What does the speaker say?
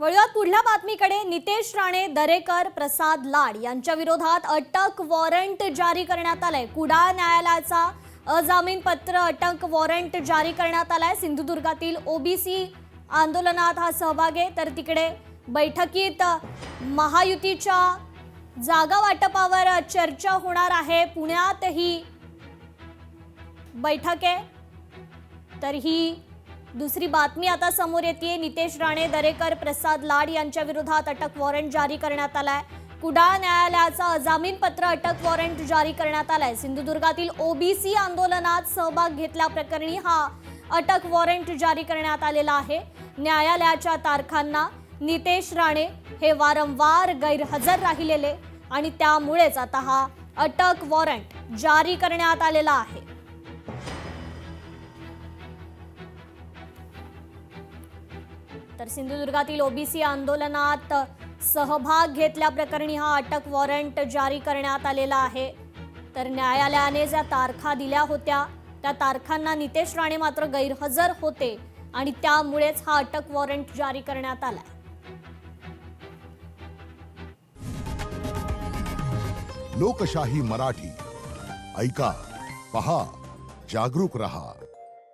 वळूयात पुढल्या बातमीकडे। नितेश राणे, दरेकर, प्रसाद लाड यांच्या विरोधात अटक वॉरंट जारी करण्यात आलंय। कुडाळ न्यायालयाचा अजामीनपत्र अटक वॉरंट जारी करण्यात आलाय। सिंधुदुर्गातील ओबीसी आंदोलनात हा सहभाग आहे, तर तिकडे बैठकीत महायुतीच्या जागा वाटपावर चर्चा होणार आहे। पुण्यात ही बैठक आहे, तर ही दुसरी बातमी आता समोर येते। नितेश राणे, दरेकर, प्रसाद लाड यांच्या विरोधात अटक वॉरंट जारी करण्यात आलाय। कुडाळ न्यायालयाचा अजामीनपत्र अटक वॉरंट जारी करण्यात आलाय। सिंधुदुर्गातील ओबीसी आंदोलनात सहभाग घेतल्याप्रकरणी हा अटक वॉरंट जारी करण्यात आलेला आहे। न्यायालयाच्या तारखांना नितेश राणे हे वारंवार गैरहजर राहिलेले आणि त्यामुळेच आता हा अटक वॉरंट जारी करण्यात आलेला आहे। तर सिंधुदुर्गातील ओबीसी आंदोलनात सहभाग घेतल्याप्रकरणी हा अटक वॉरंट जारी करण्यात आलेला आहे। तर न्यायालयाने ज्या तारखा दिल्या होत्या त्या तारखांना नितेश राणे मात्र गैरहजर होते आणि त्यामुळेच हा अटक वॉरंट जारी करण्यात आला। लोकशाही मराठी ऐका, पहा, जागरूक रहा।